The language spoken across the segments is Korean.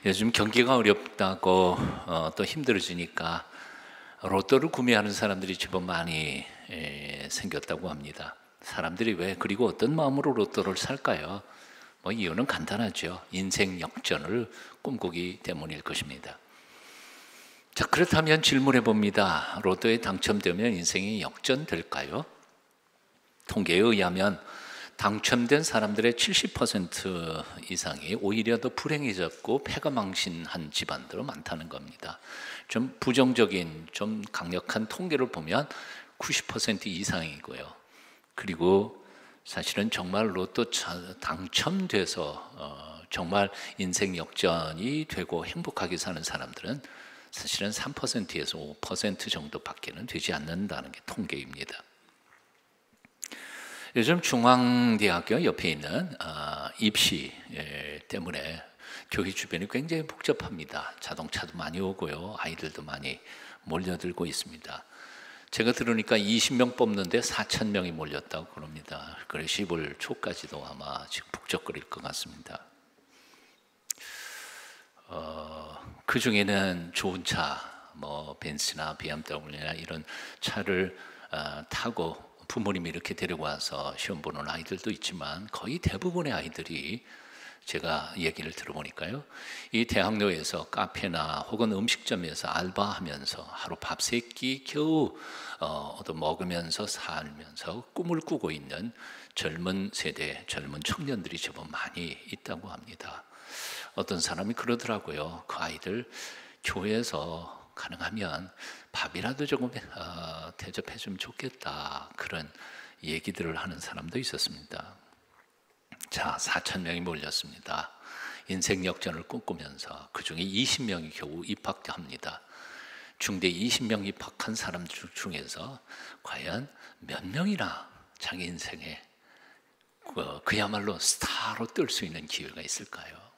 요즘 경기가 어렵다고 또 힘들어지니까 로또를 구매하는 사람들이 제법 많이 생겼다고 합니다. 사람들이 왜 그리고 어떤 마음으로 로또를 살까요? 이유는 간단하죠. 인생 역전을 꿈꾸기 때문일 것입니다. 자, 그렇다면 질문해 봅니다. 로또에 당첨되면 인생이 역전될까요? 통계에 의하면 당첨된 사람들의 70% 이상이 오히려 더 불행해졌고 패가망신한 집안들은 많다는 겁니다. 좀 부정적인, 좀 강력한 통계를 보면 90% 이상이고요. 그리고 사실은 정말 로또 당첨돼서 정말 인생 역전이 되고 행복하게 사는 사람들은 사실은 3%에서 5% 정도밖에는 되지 않는다는 게 통계입니다. 요즘 중앙대학교 옆에 있는 입시 때문에 교회 주변이 굉장히 복잡합니다. 자동차도 많이 오고요, 아이들도 많이 몰려들고 있습니다. 제가 들으니까 20명 뽑는데 4,000명이 몰렸다고 그럽니다. 그래서 10월 초까지도 아마 지금 북적거릴 것 같습니다. 그 중에는 좋은 차, 벤츠나 BMW나 이런 차를 타고 부모님이 이렇게 데리고 와서 시험 보는 아이들도 있지만 거의 대부분의 아이들이 제가 얘기를 들어보니까요, 이 대학로에서 카페나 혹은 음식점에서 알바하면서 하루 밥 세 끼 겨우 먹으면서 살면서 꿈을 꾸고 있는 젊은 세대, 젊은 청년들이 제법 많이 있다고 합니다. 어떤 사람이 그러더라고요. 그 아이들 교회에서 가능하면 밥이라도 조금 대접해 주면 좋겠다, 그런 얘기들을 하는 사람도 있었습니다. 자, 4,000명이 몰렸습니다. 인생 역전을 꿈꾸면서 그 중에 20명이 겨우 입학합니다. 중대 20명 입학한 사람들 중에서 과연 몇 명이나 자기 인생에 그야말로 스타로 뜰 수 있는 기회가 있을까요?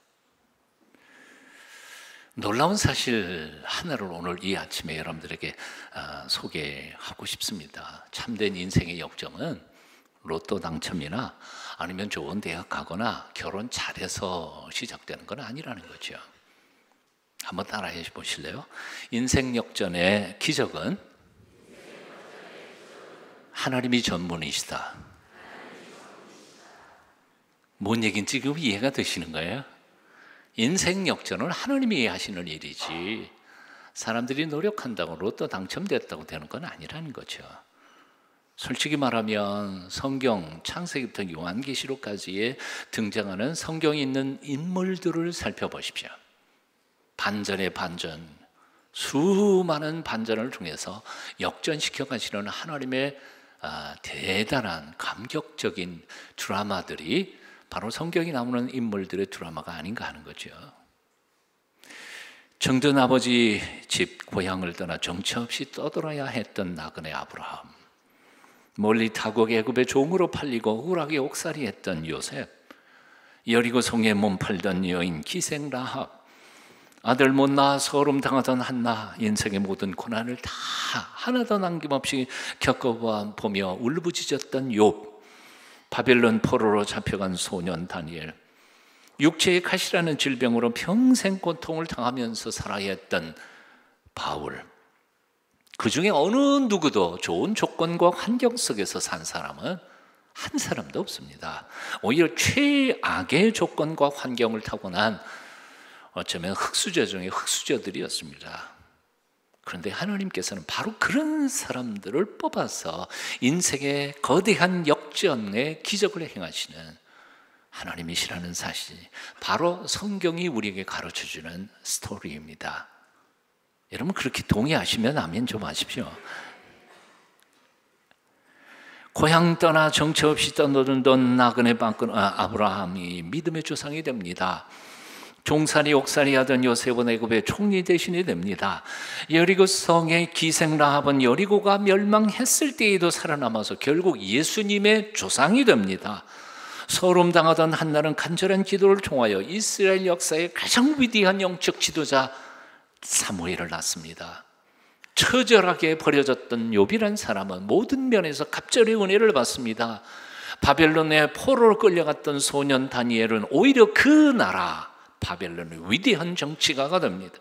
놀라운 사실 하나를 오늘 이 아침에 여러분들에게 소개하고 싶습니다. 참된 인생의 역정은 로또 당첨이나 아니면 좋은 대학 가거나 결혼 잘해서 시작되는 건 아니라는 거죠. 한번 따라해 보실래요? 인생 역전의 기적은 하나님이 전문이시다. 뭔 얘기인지 지금 이해가 되시는 거예요? 인생 역전은 하나님이 하시는 일이지 사람들이 노력한다고 로또 당첨됐다고 되는 건 아니라는 거죠. 솔직히 말하면 성경 창세기부터 요한계시록까지에 등장하는 성경에 있는 인물들을 살펴보십시오. 반전의 반전, 수많은 반전을 통해서 역전시켜 가시는 하나님의 대단한 감격적인 드라마들이 바로 성경에 나오는 인물들의 드라마가 아닌가 하는 거죠. 정든 아버지 집 고향을 떠나 정처 없이 떠돌아야 했던 나그네 아브라함, 멀리 타국 애굽의 종으로 팔리고 우락에 옥살이했던 요셉, 여리고 성에 몸 팔던 여인 기생 라합, 아들 못 낳아 서름 당하던 한나, 인생의 모든 고난을 다 하나도 남김없이 겪어보며 울부짖었던 욥, 바벨론 포로로 잡혀간 소년 다니엘, 육체의 가시라는 질병으로 평생 고통을 당하면서 살아야 했던 바울, 그 중에 어느 누구도 좋은 조건과 환경 속에서 산 사람은 한 사람도 없습니다. 오히려 최악의 조건과 환경을 타고난 어쩌면 흙수저 중에 흙수저들이었습니다. 그런데 하나님께서는 바로 그런 사람들을 뽑아서 인생의 거대한 역전의 기적을 행하시는 하나님이시라는 사실, 바로 성경이 우리에게 가르쳐주는 스토리입니다. 여러분 그렇게 동의하시면 아멘 좀 하십시오. 고향 떠나 정처 없이 떠나던 나그네 아브라함이 믿음의 조상이 됩니다. 종살이 옥살이 하던 요셉은 애굽의 총리 대신이 됩니다. 여리고 성의 기생 라합은 여리고가 멸망했을 때에도 살아남아서 결국 예수님의 조상이 됩니다. 서름 당하던 한나는 간절한 기도를 통하여 이스라엘 역사의 가장 위대한 영적 지도자 사무엘을 낳습니다. 처절하게 버려졌던 욥이라는 사람은 모든 면에서 갑절의 은혜를 받습니다. 바벨론의 포로로 끌려갔던 소년 다니엘은 오히려 그 나라 바벨론의 위대한 정치가가 됩니다.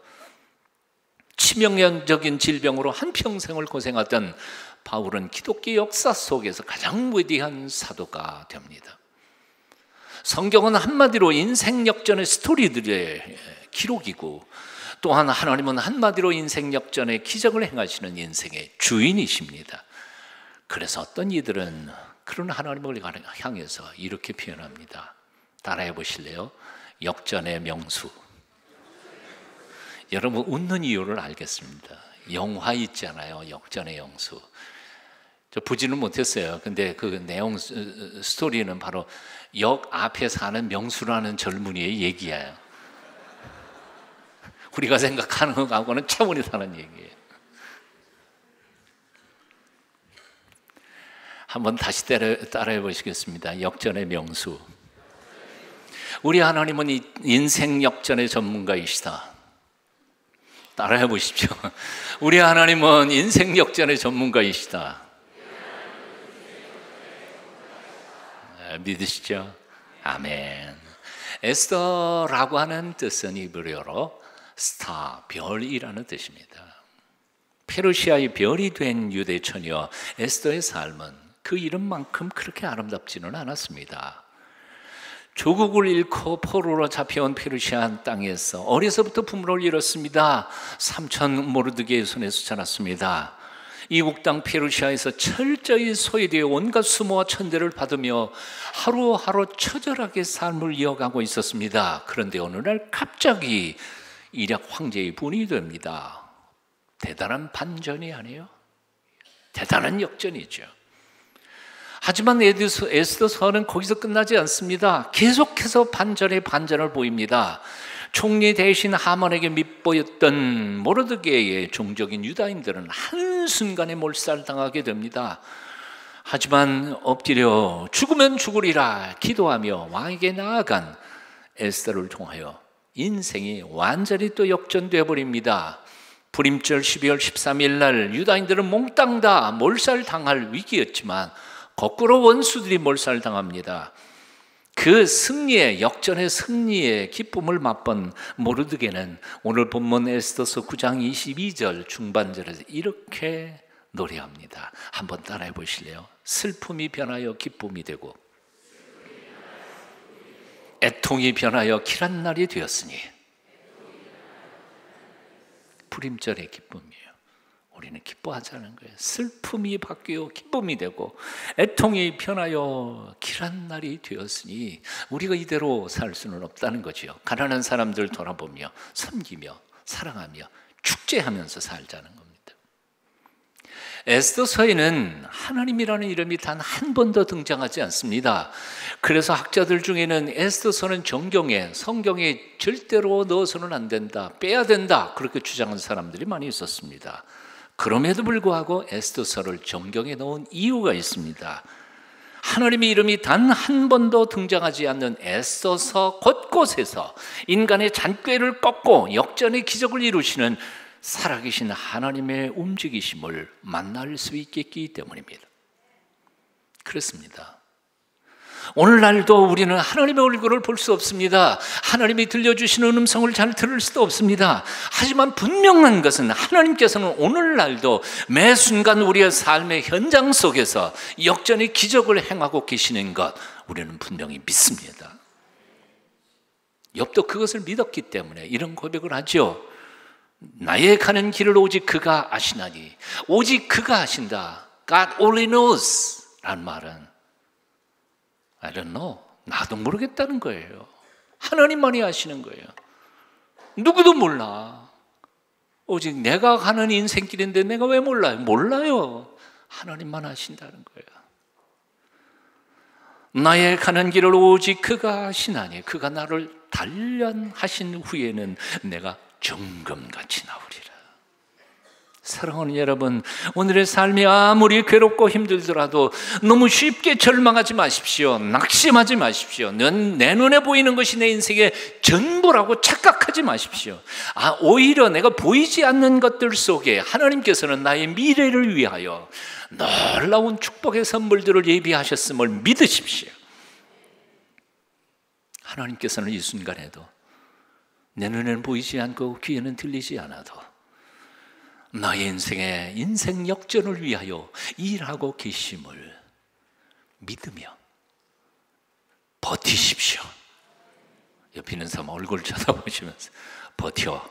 치명적인 질병으로 한평생을 고생하던 바울은 기독교 역사 속에서 가장 위대한 사도가 됩니다. 성경은 한마디로 인생 역전의 스토리들의 기록이고, 또한 하나님은 한마디로 인생 역전의 기적을 행하시는 인생의 주인이십니다. 그래서 어떤 이들은 그런 하나님을 향해서 이렇게 표현합니다. 따라해 보실래요? 역전의 명수. 여러분 웃는 이유를 알겠습니다. 영화 있잖아요. 역전의 영수. 저 보지는 못했어요. 근데 그 내용 스토리는 바로 역 앞에 사는 명수라는 젊은이의 얘기예요. 우리가 생각하는 것하고는 차원이 다른 얘기예요. 한번 다시 따라해 보시겠습니다. 역전의 명수. 우리 하나님은 인생 역전의 전문가이시다. 따라해 보십시오. 우리 하나님은 인생 역전의 전문가이시다. 믿으시죠? 아멘. 에스더라고 하는 뜻은 이브리어로 스타, 별이라는 뜻입니다. 페르시아의 별이 된 유대 처녀 에스더의 삶은 그 이름만큼 그렇게 아름답지는 않았습니다. 조국을 잃고 포로로 잡혀온 페르시아 땅에서 어려서부터 부모를 잃었습니다. 삼촌 모르드게의 손에서 자랐습니다. 이국 땅 페르시아에서 철저히 소외되어 온갖 수모와 천대를 받으며 하루하루 처절하게 삶을 이어가고 있었습니다. 그런데 어느 날 갑자기 이략 황제의 분이 됩니다. 대단한 반전이 아니에요? 대단한 역전이죠. 하지만 에스더서는 거기서 끝나지 않습니다. 계속해서 반전의 반전을 보입니다. 총리 대신 하만에게 밉보였던 모르드게의 종족인 유다인들은 한순간에 몰살당하게 됩니다. 하지만 엎드려 죽으면 죽으리라 기도하며 왕에게 나아간 에스더를 통하여 인생이 완전히 또 역전되어 버립니다. 불임절 12월 13일 날 유다인들은 몽땅 다 몰살당할 위기였지만 거꾸로 원수들이 몰살당합니다. 그 승리의 역전의 승리의 기쁨을 맛본 모르드게는 오늘 본문 에스더서 9장 22절 중반절에서 이렇게 노래합니다. 한번 따라해 보실래요? 슬픔이 변하여 기쁨이 되고 애통이 변하여 길한 날이 되었으니. 불임절의 기쁨이에요. 우리는 기뻐하자는 거예요. 슬픔이 바뀌어 기쁨이 되고 애통이 변하여 길한 날이 되었으니 우리가 이대로 살 수는 없다는 거죠. 가난한 사람들 돌아보며 섬기며 사랑하며 축제하면서 살자는 겁니다. 에스더서에는 하나님이라는 이름이 단 한 번도 등장하지 않습니다. 그래서 학자들 중에는 에스더서는 성경에 절대로 넣어서는 안 된다, 빼야 된다 그렇게 주장하는 사람들이 많이 있었습니다. 그럼에도 불구하고 에스더서를 정경에 넣은 이유가 있습니다. 하나님의 이름이 단 한 번도 등장하지 않는 에스더서 곳곳에서 인간의 잔꾀를 꺾고 역전의 기적을 이루시는 살아계신 하나님의 움직이심을 만날 수 있겠기 때문입니다. 그렇습니다. 오늘날도 우리는 하나님의 얼굴을 볼 수 없습니다. 하나님이 들려주시는 음성을 잘 들을 수도 없습니다. 하지만 분명한 것은 하나님께서는 오늘날도 매 순간 우리의 삶의 현장 속에서 역전의 기적을 행하고 계시는 것 우리는 분명히 믿습니다. 욥도 그것을 믿었기 때문에 이런 고백을 하죠. 나의 가는 길을 오직 그가 아시나니, 오직 그가 아신다. God only knows 라는 말은 I don't know, 나도 모르겠다는 거예요. 하나님만이 아시는 거예요. 누구도 몰라. 오직 내가 가는 인생길인데 내가 왜 몰라요? 몰라요. 하나님만 아신다는 거예요. 나의 가는 길을 오직 그가 아시나니, 그가 나를 단련하신 후에는 내가 정금같이 나오리라. 사랑하는 여러분, 오늘의 삶이 아무리 괴롭고 힘들더라도 너무 쉽게 절망하지 마십시오. 낙심하지 마십시오. 내 눈에 보이는 것이 내 인생의 전부라고 착각하지 마십시오. 오히려 내가 보이지 않는 것들 속에 하나님께서는 나의 미래를 위하여 놀라운 축복의 선물들을 내 눈에는 보이지 않고 귀에는 들리지 않아도 너의 인생의 인생 역전을 위하여 일하고 계심을 믿으며 버티십시오. 옆에 있는 사람 얼굴 쳐다보시면서 버텨.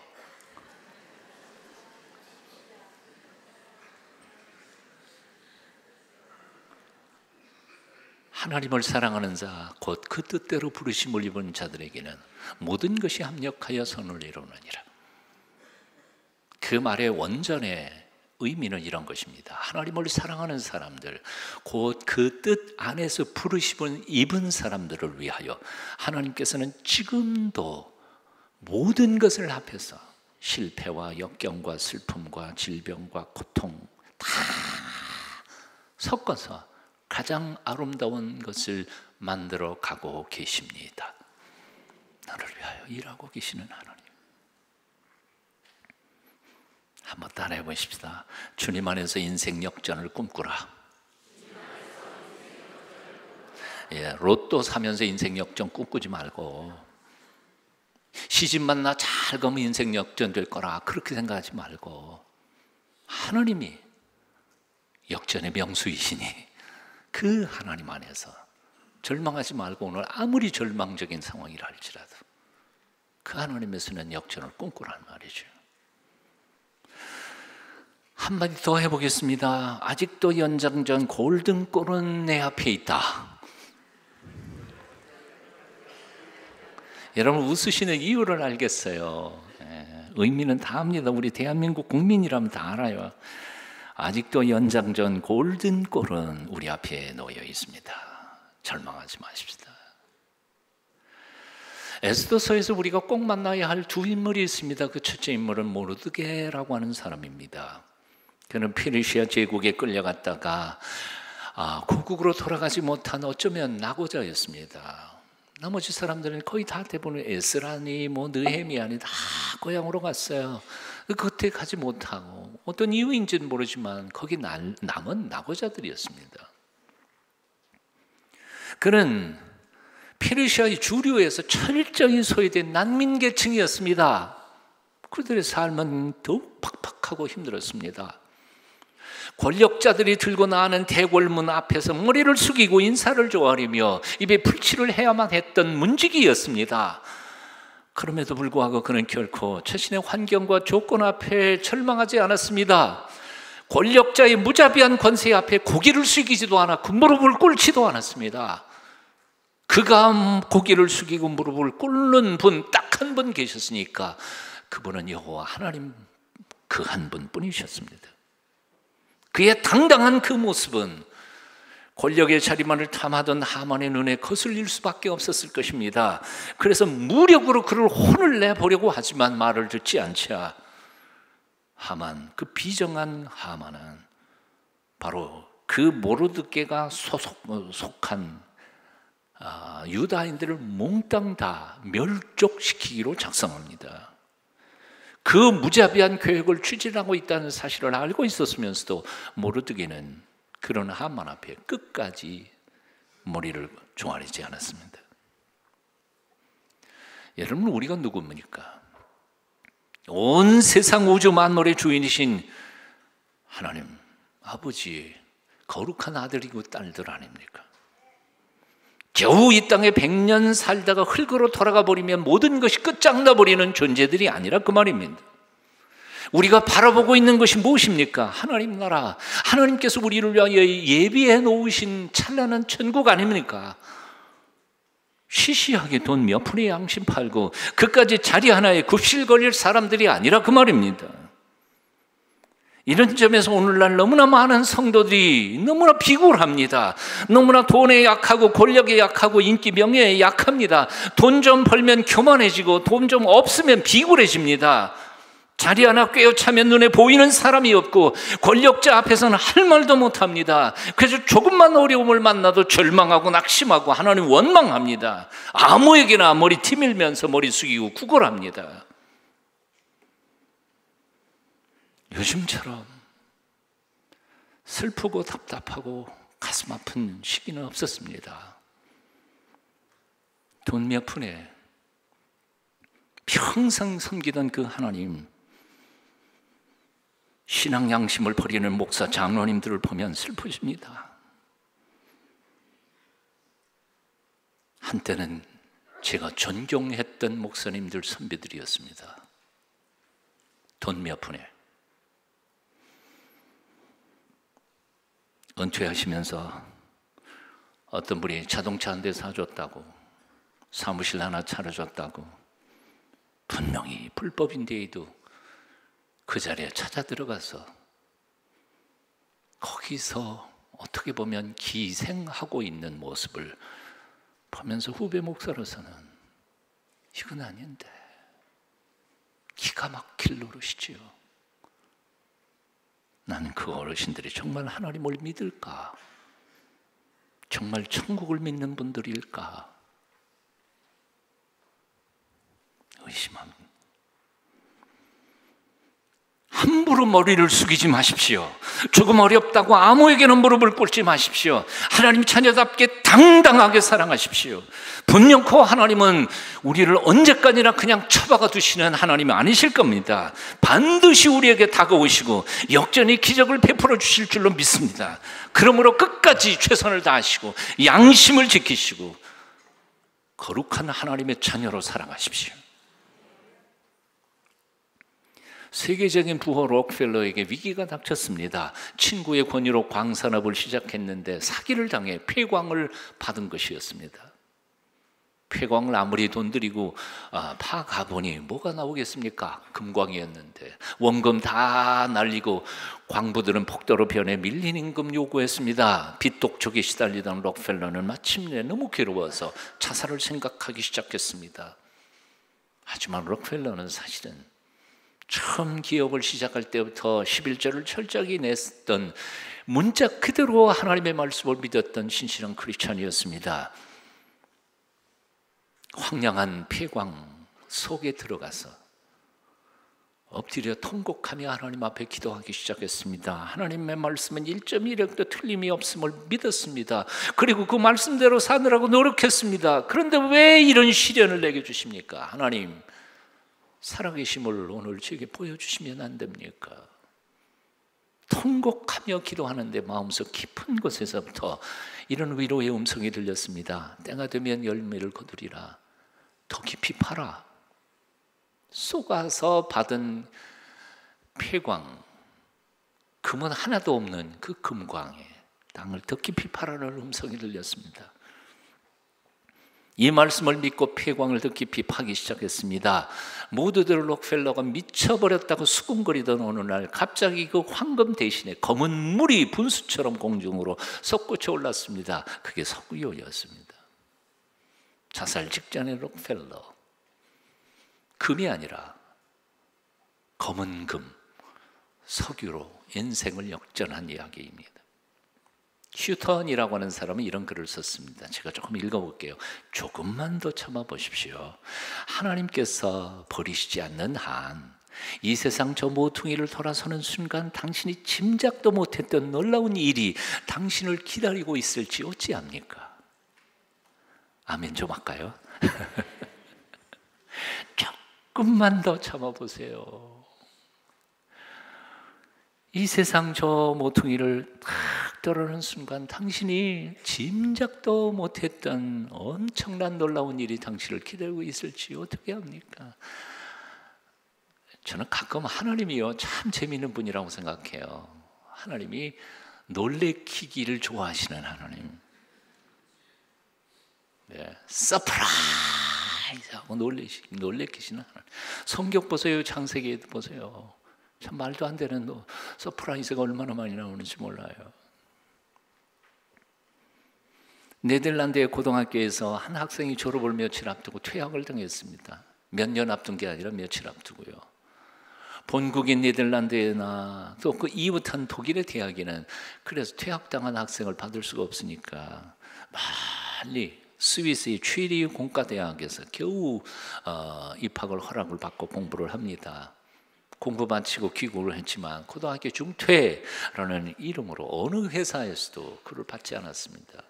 하나님을 사랑하는 자, 곧 그 뜻대로 부르심을 입은 자들에게는 모든 것이 합력하여 선을 이루느니라. 그 말의 원전의 의미는 이런 것입니다. 하나님을 사랑하는 사람들, 곧 그 뜻 안에서 부르심을 입은 사람들을 위하여 하나님께서는 지금도 모든 것을 합해서 실패와 역경과 슬픔과 질병과 고통 다 섞어서 가장 아름다운 것을 만들어 가고 계십니다. 나를 위하여 일하고 계시는 하나님. 한번 따라해 보십시다. 주님 안에서 인생 역전을 꿈꾸라. 로또 사면서 인생 역전 꿈꾸지 말고, 시집만 나 잘 가면 인생 역전 될 거라 그렇게 생각하지 말고, 하나님이 역전의 명수이시니 그 하나님 안에서 절망하지 말고, 오늘 아무리 절망적인 상황이라 할지라도 그 하나님에서는 역전을 꿈꾸라는 말이죠. 한마디 더 해보겠습니다. 아직도 연장전 골든골은 내 앞에 있다. 여러분 웃으시는 이유를 알겠어요. 의미는 다 압니다. 우리 대한민국 국민이라면 다 알아요. 아직도 연장전 골든골은 우리 앞에 놓여 있습니다. 절망하지 마십시다. 에스더서에서 우리가 꼭 만나야 할 두 인물이 있습니다. 그 첫째 인물은 모르드게라고 하는 사람입니다. 그는 페르시아 제국에 끌려갔다가 고국으로 돌아가지 못한 어쩌면 낙오자였습니다. 나머지 사람들은 거의 다 대부분 에스라니 느헤미야니 다 고향으로 갔어요. 그때 가지 못하고 어떤 이유인지는 모르지만 거기 남은 낙오자들이었습니다. 그는 페르시아의 주류에서 철저히 소외된 난민계층이었습니다. 그들의 삶은 더욱 팍팍하고 힘들었습니다. 권력자들이 들고 나가는 대궐문 앞에서 머리를 숙이고 인사를 조아리며 입에 풀칠을 해야만 했던 문지기였습니다. 그럼에도 불구하고 그는 결코 자신의 환경과 조건 앞에 절망하지 않았습니다. 권력자의 무자비한 권세 앞에 고개를 숙이지도 않았고 무릎을 꿇지도 않았습니다. 그가 고개를 숙이고 무릎을 꿇는 분 딱 한 분 계셨으니까 그분은 여호와 하나님 그 한 분뿐이셨습니다. 그의 당당한 그 모습은 권력의 자리만을 탐하던 하만의 눈에 거슬릴 수밖에 없었을 것입니다. 그래서 무력으로 그를 혼을 내보려고 하지만 말을 듣지 않자 하만, 그 비정한 하만은 바로 그 모르드게가 속한 유다인들을 몽땅 다 멸족시키기로 작성합니다. 그 무자비한 계획을 추진하고 있다는 사실을 알고 있었으면서도 모르드게는 그런 하만 앞에 끝까지 머리를 조아리지 않았습니다. 여러분, 우리가 누굽니까? 온 세상 우주 만물의 주인이신 하나님 아버지 거룩한 아들이고 딸들 아닙니까? 겨우 이 땅에 100년 살다가 흙으로 돌아가 버리면 모든 것이 끝장나 버리는 존재들이 아니라 그 말입니다. 우리가 바라보고 있는 것이 무엇입니까? 하나님 나라, 하나님께서 우리를 위하여 예비해 놓으신 찬란한 천국 아닙니까? 시시하게 돈 몇 푼의 양심 팔고 그까지 자리 하나에 굽실거릴 사람들이 아니라 그 말입니다. 이런 점에서 오늘날 너무나 많은 성도들이 너무나 비굴합니다. 너무나 돈에 약하고 권력에 약하고 인기 명예에 약합니다. 돈 좀 벌면 교만해지고 돈 좀 없으면 비굴해집니다. 자리 하나 꿰어차면 눈에 보이는 사람이 없고 권력자 앞에서는 할 말도 못합니다. 그래서 조금만 어려움을 만나도 절망하고 낙심하고 하나님 원망합니다. 아무에게나 머리 티밀면서 머리 숙이고 구걸합니다. 요즘처럼 슬프고 답답하고 가슴 아픈 시기는 없었습니다. 돈 몇 푼에 평생 섬기던 그 하나님, 신앙 양심을 버리는 목사 장로님들을 보면 슬프십니다. 한때는 제가 존경했던 목사님들, 선배들이었습니다. 돈 몇 푼에 은퇴하시면서 어떤 분이 자동차 한 대 사줬다고, 사무실 하나 차려줬다고, 분명히 불법인데도 그 자리에 찾아 들어가서 거기서 어떻게 보면 기생하고 있는 모습을 보면서 후배 목사로서는 이건 아닌데, 기가 막힐 노릇이지요. 나는 그 어르신들이 정말 하나님을 믿을까? 정말 천국을 믿는 분들일까? 의심합니다. 함부로 머리를 숙이지 마십시오. 조금 어렵다고 아무에게나 무릎을 꿇지 마십시오. 하나님 자녀답게 당당하게 사랑하십시오. 분명코 하나님은 우리를 언제까지나 그냥 처박아 두시는 하나님이 아니실 겁니다. 반드시 우리에게 다가오시고 역전의 기적을 베풀어 주실 줄로 믿습니다. 그러므로 끝까지 최선을 다하시고 양심을 지키시고 거룩한 하나님의 자녀로 살아가십시오. 세계적인 부호 록펠러에게 위기가 닥쳤습니다. 친구의 권유로 광산업을 시작했는데 사기를 당해 폐광을 받은 것이었습니다. 폐광을 아무리 돈 들이고 파가보니 뭐가 나오겠습니까? 금광이었는데 원금 다 날리고 광부들은 폭도로 변해 밀린 임금 요구했습니다. 빚독촉에 시달리던 록펠러는 마침내 너무 괴로워서 자살을 생각하기 시작했습니다. 하지만 록펠러는 사실은 처음 기업을 시작할 때부터 11절을 철저히 냈던, 문자 그대로 하나님의 말씀을 믿었던 신실한 크리스찬이었습니다. 황량한 폐광 속에 들어가서 엎드려 통곡하며 하나님 앞에 기도하기 시작했습니다. 하나님의 말씀은 1.1획도 틀림이 없음을 믿었습니다. 그리고 그 말씀대로 사느라고 노력했습니다. 그런데 왜 이런 시련을 내게 주십니까? 하나님, 살아계심을 오늘 제게 보여주시면 안 됩니까? 통곡하며 기도하는데 마음속 깊은 곳에서부터 이런 위로의 음성이 들렸습니다. 때가 되면 열매를 거두리라. 더 깊이 파라. 쏘가서 받은 폐광, 금은 하나도 없는 그 금광에 땅을 더 깊이 파라는 음성이 들렸습니다. 이 말씀을 믿고 폐광을 더 깊이 파기 시작했습니다. 모두들 록펠러가 미쳐버렸다고 수군거리던 어느 날 갑자기 그 황금 대신에 검은 물이 분수처럼 공중으로 솟구쳐 올랐습니다. 그게 석유였습니다. 자살 직전의 록펠러, 금이 아니라 검은 금, 석유로 인생을 역전한 이야기입니다. 휴턴이라고 하는 사람은 이런 글을 썼습니다. 제가 조금 읽어볼게요. 조금만 더 참아보십시오. 하나님께서 버리시지 않는 한 이 세상 저 모퉁이를 돌아서는 순간 당신이 짐작도 못했던 놀라운 일이 당신을 기다리고 있을지 어찌합니까? 아멘 좀 할까요? 조금만 더 참아보세요. 이 세상 저 모퉁이를 탁 떨어는 순간 당신이 짐작도 못했던 엄청난 놀라운 일이 당신을 기다리고 있을지 어떻게 합니까? 저는 가끔 하나님이요 참 재미있는 분이라고 생각해요. 하나님이 놀래키기를 좋아하시는 하나님. 네, 서프라이즈 하고 놀래키시는 하나님. 성경 보세요. 창세기에도 보세요. 참 말도 안 되는 서프라이즈가 얼마나 많이 나오는지 몰라요. 네덜란드의 고등학교에서 한 학생이 졸업을 며칠 앞두고 퇴학을 당했습니다. 몇 년 앞둔 게 아니라 며칠 앞두고요. 본국인 네덜란드나 또 그 이웃한 독일의 대학에는 그래서 퇴학당한 학생을 받을 수가 없으니까 빨리 스위스의 취리 공과대학에서 겨우 입학을 허락을 받고 공부를 합니다. 공부 마치고 귀국을 했지만 고등학교 중퇴라는 이름으로 어느 회사에서도 그를 받지 않았습니다.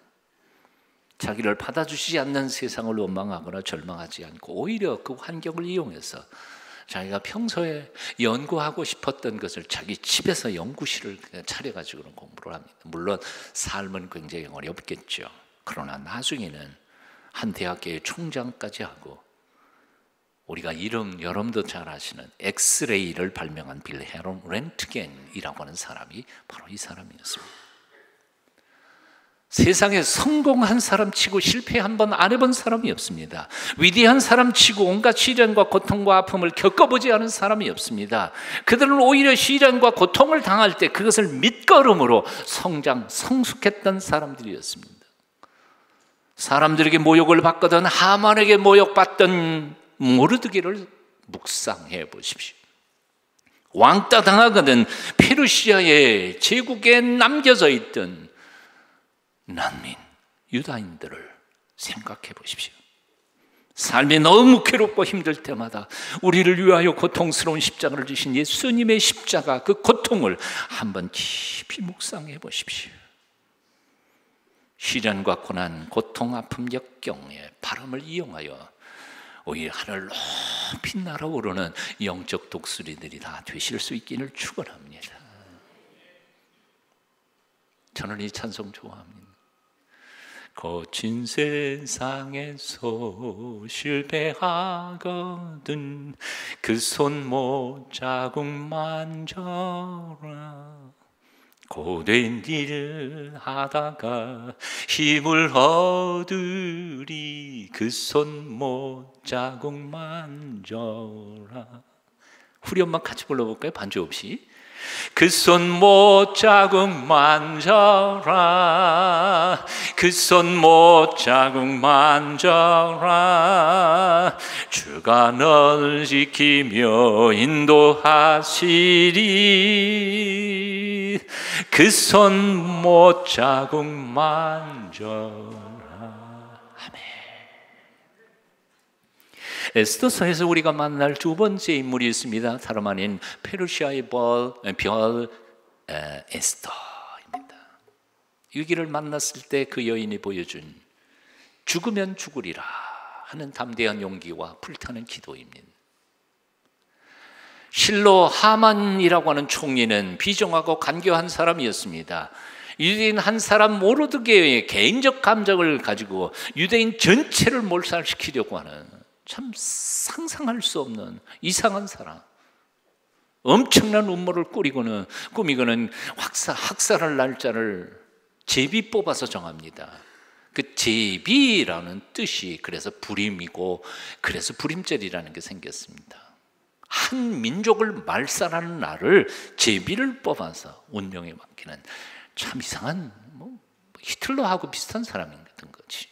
자기를 받아주시지 않는 세상을 원망하거나 절망하지 않고 오히려 그 환경을 이용해서 자기가 평소에 연구하고 싶었던 것을 자기 집에서 연구실을 차려가지고 공부를 합니다. 물론 삶은 굉장히 어렵겠죠. 그러나 나중에는 한 대학교의 총장까지 하고, 우리가 여러분도 잘 아시는 엑스레이를 발명한 빌헬름 렌트겐이라고 하는 사람이 바로 이 사람이었습니다. 세상에 성공한 사람 치고 실패 한 번 안 해본 사람이 없습니다. 위대한 사람 치고 온갖 시련과 고통과 아픔을 겪어보지 않은 사람이 없습니다. 그들은 오히려 시련과 고통을 당할 때 그것을 밑거름으로 성숙했던 사람들이었습니다. 사람들에게 모욕을 받거든 하만에게 모욕받던 모르드게를 묵상해 보십시오. 왕따 당하거든 페르시아의 제국에 남겨져 있던 난민 유다인들을 생각해 보십시오. 삶이 너무 괴롭고 힘들 때마다 우리를 위하여 고통스러운 십자가를 지신 예수님의 십자가, 그 고통을 한번 깊이 묵상해 보십시오. 시련과 고난, 고통, 아픔, 역경의 바람을 이용하여 오히려 하늘 높이 날아오르는 영적 독수리들이 다 되실 수 있기를 축원합니다. 저는 이 찬송 좋아합니다. 거친 세상에서 실패하거든 그 손못 자국 만져라. 고된 일을 하다가 힘을 얻으리 그 손못 자국 만져라. 후렴만 같이 불러볼까요? 반주 없이. 그 손못 자국 만져라. 그 손못 자국 만져라. 주가 널 지키며 인도하시리. 그 손못 자국 만져라. 에스더서에서 우리가 만날 두 번째 인물이 있습니다. 다름 아닌 페르시아의 별 에스더입니다. 위기를 만났을 때 그 여인이 보여준 죽으면 죽으리라 하는 담대한 용기와 불타는 기도입니다. 실로 하만이라고 하는 총리는 비정하고 간교한 사람이었습니다. 유대인 한 사람 모르드게의 개인적 감정을 가지고 유대인 전체를 몰살시키려고 하는 참 상상할 수 없는 이상한 사람. 엄청난 음모를 꾸미고는 학살할 날짜를 제비 뽑아서 정합니다. 그 제비라는 뜻이 그래서 불임이고, 그래서 불임절이라는 게 생겼습니다. 한 민족을 말살하는 날을 제비를 뽑아서 운명에 맡기는 참 이상한, 히틀러하고 비슷한 사람인 같은 거지.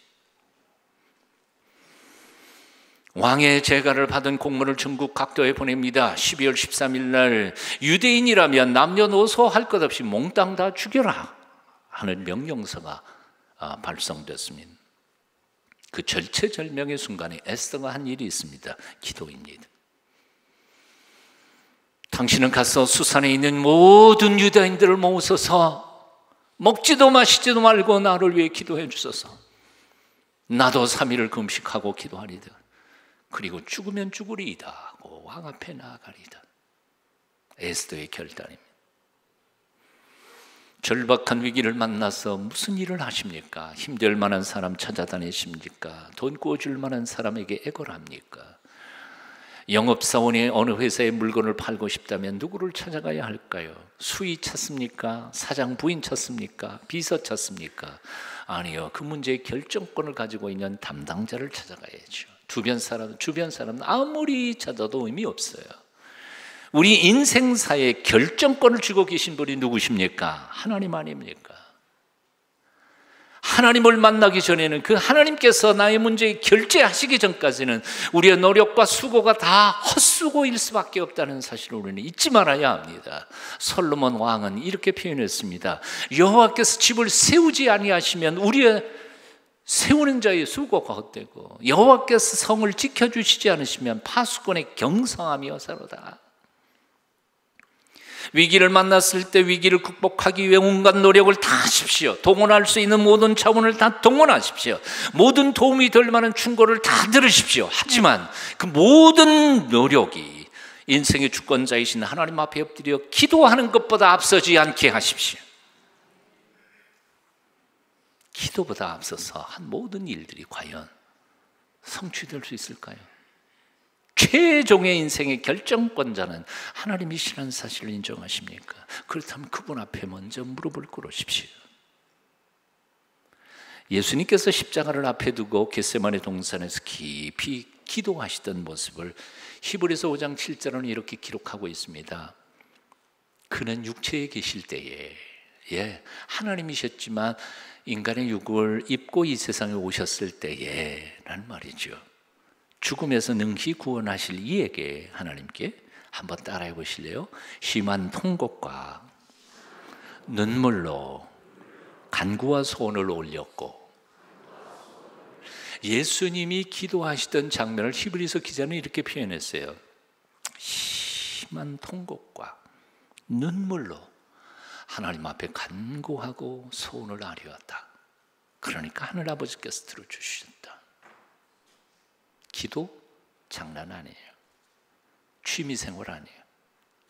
왕의 제가를 받은 공문을 전국 각도에 보냅니다. 12월 13일 날 유대인이라면 남녀노소 할 것 없이 몽땅 다 죽여라 하는 명령서가 발송됐습니다. 그 절체절명의 순간에 에스더가 한 일이 있습니다. 기도입니다. 당신은 가서 수산에 있는 모든 유대인들을 모으소서. 먹지도 마시지도 말고 나를 위해 기도해 주소서. 나도 3일을 금식하고 기도하리다. 그리고 죽으면 죽으리이다 하고 왕 앞에 나아가리이다. 에스더의 결단입니다. 절박한 위기를 만나서 무슨 일을 하십니까? 힘들 만한 사람 찾아다니십니까? 돈 구워줄 만한 사람에게 애걸 합니까? 영업사원이 어느 회사에 물건을 팔고 싶다면 누구를 찾아가야 할까요? 수의 찾습니까? 사장 부인 찾습니까? 비서 찾습니까? 아니요. 그 문제의 결정권을 가지고 있는 담당자를 찾아가야죠. 주변 사람은 아무리 찾아도 의미 없어요. 우리 인생사의 결정권을 쥐고 계신 분이 누구십니까? 하나님 아닙니까? 하나님을 만나기 전에는 그 하나님께서 나의 문제에 결제하시기 전까지는 우리의 노력과 수고가 다 헛수고일 수밖에 없다는 사실을 우리는 잊지 말아야 합니다. 솔로몬 왕은 이렇게 표현했습니다. 여호와께서 집을 세우지 아니하시면 우리의 세우는 자의 수고가 헛되고, 여호와께서 성을 지켜주시지 않으시면 파수꾼의 경성함이 어사로다. 위기를 만났을 때 위기를 극복하기 위해 온갖 노력을 다 하십시오. 동원할 수 있는 모든 자원을 다 동원하십시오. 모든 도움이 될 만한 충고를 다 들으십시오. 하지만 그 모든 노력이 인생의 주권자이신 하나님 앞에 엎드려 기도하는 것보다 앞서지 않게 하십시오. 기도보다 앞서서 한 모든 일들이 과연 성취될 수 있을까요? 최종의 인생의 결정권자는 하나님이시라는 사실을 인정하십니까? 그렇다면 그분 앞에 먼저 무릎을 꿇으십시오. 예수님께서 십자가를 앞에 두고 겟세마네 동산에서 깊이 기도하시던 모습을 히브리서 5장 7절은 이렇게 기록하고 있습니다. 그는 육체에 계실 때에 하나님이셨지만 인간의 육을 입고 이 세상에 오셨을 때에 라는 말이죠. 죽음에서 능히 구원하실 이에게 하나님께 한번 따라해 보실래요? 심한 통곡과 눈물로 간구와 소원을 올렸고, 예수님이 기도하시던 장면을 히브리서 기자는 이렇게 표현했어요. 심한 통곡과 눈물로 하나님 앞에 간구하고 소원을 아뢰었다. 그러니까 하늘아버지께서 들어주셨다. 기도 장난 아니에요. 취미생활 아니에요.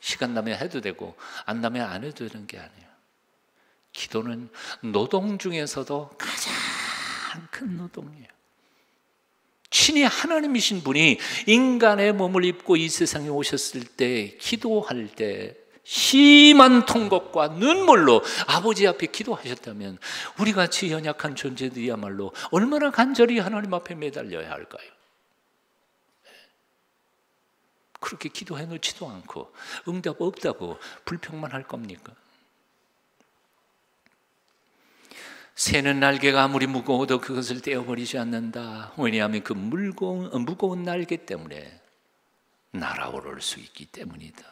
시간 나면 해도 되고 안 나면 안 해도 되는 게 아니에요. 기도는 노동 중에서도 가장 큰 노동이에요. 친히 하나님이신 분이 인간의 몸을 입고 이 세상에 오셨을 때, 기도할 때 심한 통곡과 눈물로 아버지 앞에 기도하셨다면 우리 같이 연약한 존재들이야말로 얼마나 간절히 하나님 앞에 매달려야 할까요? 그렇게 기도해 놓지도 않고 응답 없다고 불평만 할 겁니까? 새는 날개가 아무리 무거워도 그것을 떼어버리지 않는다. 왜냐하면 그 무거운 날개 때문에 날아오를 수 있기 때문이다.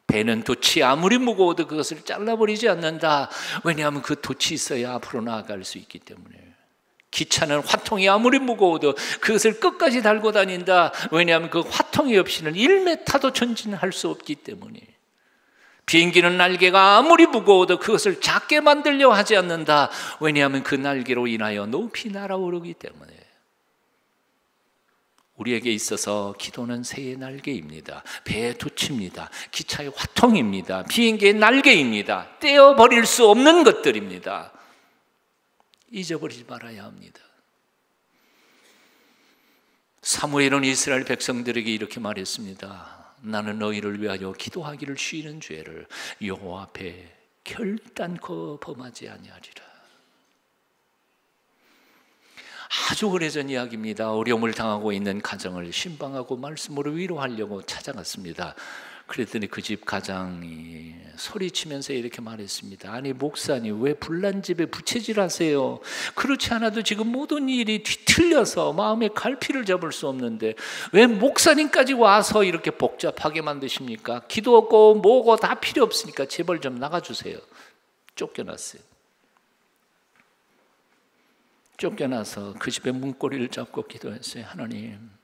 배는 돛이 아무리 무거워도 그것을 잘라버리지 않는다. 왜냐하면 그 돛이 있어야 앞으로 나아갈 수 있기 때문에. 기차는 화통이 아무리 무거워도 그것을 끝까지 달고 다닌다. 왜냐하면 그 화통이 없이는 1m도 전진할 수 없기 때문에. 비행기는 날개가 아무리 무거워도 그것을 작게 만들려 하지 않는다. 왜냐하면 그 날개로 인하여 높이 날아오르기 때문에. 우리에게 있어서 기도는 새의 날개입니다. 배의 돛입니다. 기차의 화통입니다. 비행기의 날개입니다. 떼어버릴 수 없는 것들입니다. 잊어버리지 말아야 합니다. 사무엘은 이스라엘 백성들에게 이렇게 말했습니다. 나는 너희를 위하여 기도하기를 쉬는 죄를 여호와 앞에 결단코 범하지 아니하리라. 아주 오래전 이야기입니다. 어려움을 당하고 있는 가정을 신방하고 말씀으로 위로하려고 찾아갔습니다. 그랬더니 그 집 가장이 소리치면서 이렇게 말했습니다. 아니 목사님, 왜 불난 집에 부채질하세요? 그렇지 않아도 지금 모든 일이 뒤틀려서 마음에 갈피를 잡을 수 없는데 왜 목사님까지 와서 이렇게 복잡하게 만드십니까? 기도하고 뭐고 다 필요 없으니까 제발 좀 나가주세요. 쫓겨났어요. 쫓겨나서 그 집의 문고리를 잡고 기도했어요. 하나님,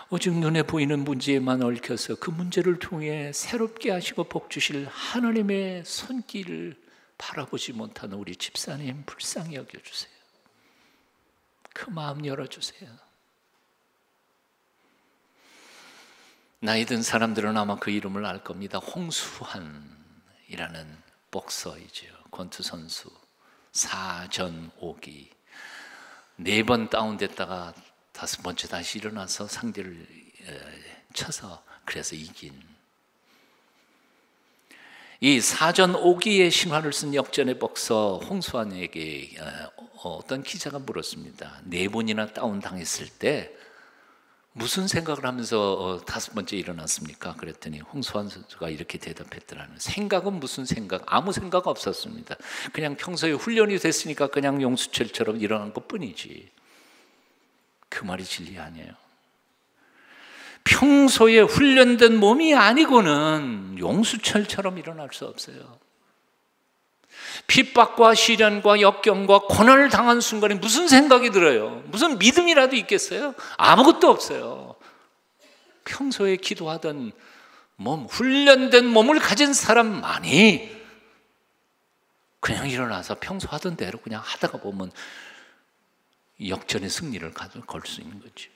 오직 눈에 보이는 문제에만 얽혀서 그 문제를 통해 새롭게 하시고 복 주실 하나님의 손길을 바라보지 못하는 우리 집사님 불쌍히 여겨주세요. 그 마음 열어주세요. 나이 든 사람들은 아마 그 이름을 알 겁니다. 홍수환이라는 복서이죠. 권투 선수. 4전 5기 4번 다운됐다가 5번째 다시 일어나서 상대를 쳐서 그래서 이긴, 이 4전 5기의 신화를 쓴 역전의 복서 홍수환에게 어떤 기자가 물었습니다. 4번이나 다운당했을 때 무슨 생각을 하면서 5번째 일어났습니까? 그랬더니 홍수환 선수가 이렇게 대답했더라는. 생각은 무슨 생각? 아무 생각 없었습니다. 그냥 평소에 훈련이 됐으니까 그냥 용수철처럼 일어난 것뿐이지. 그 말이 진리 아니에요. 평소에 훈련된 몸이 아니고는 용수철처럼 일어날 수 없어요. 핍박과 시련과 역경과 고난을 당한 순간에 무슨 생각이 들어요? 무슨 믿음이라도 있겠어요? 아무것도 없어요. 평소에 기도하던 훈련된 몸을 가진 사람만이 그냥 일어나서 평소 하던 대로 그냥 하다가 보면 역전의 승리를 걸 수 있는 거지.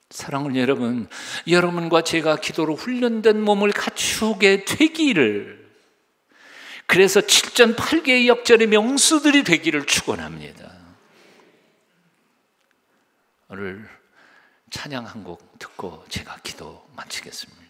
사랑하는 여러분, 여러분과 제가 기도로 훈련된 몸을 갖추게 되기를, 그래서 7전 8개의 역전의 명수들이 되기를 축원합니다. 오늘 찬양 한 곡 듣고 제가 기도 마치겠습니다.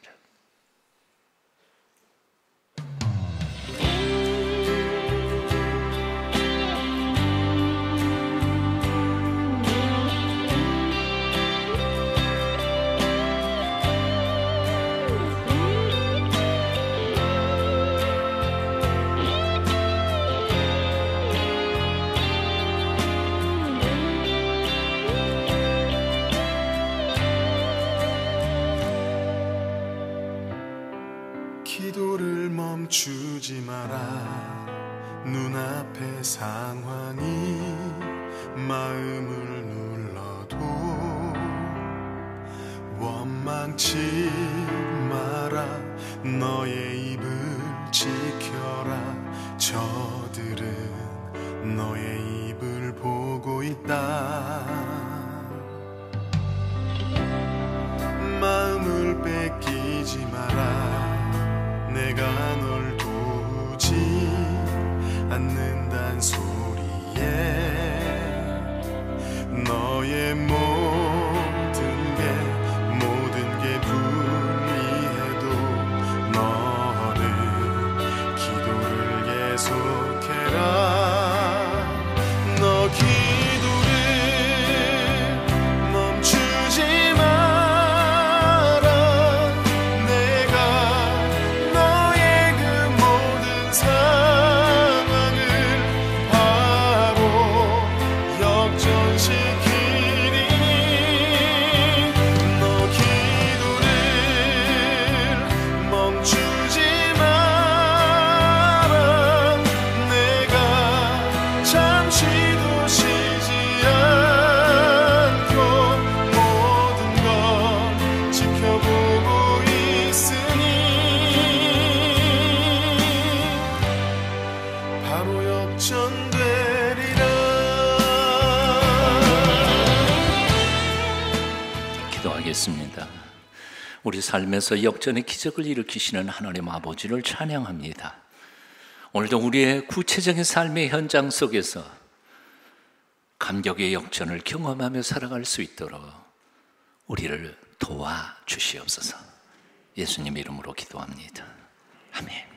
기도를 멈추지 마라. 눈앞의 상황이 마음을 눌러도 원망치 마라. 너의 입을 지켜라. 저들은 너의 입을 보고 있다. 마음을 뺏기지 마라. 내가 널 도우지 않는단 소리에 너의 모든 게 불리해도 너는 기도를 계속해라. 너 기도를 멈추지 마. 기도하겠습니다. 우리 삶에서 역전의 기적을 일으키시는 하나님 아버지를 찬양합니다. 오늘도 우리의 구체적인 삶의 현장 속에서 감격의 역전을 경험하며 살아갈 수 있도록 우리를 도와주시옵소서. 예수님 이름으로 기도합니다. 아멘.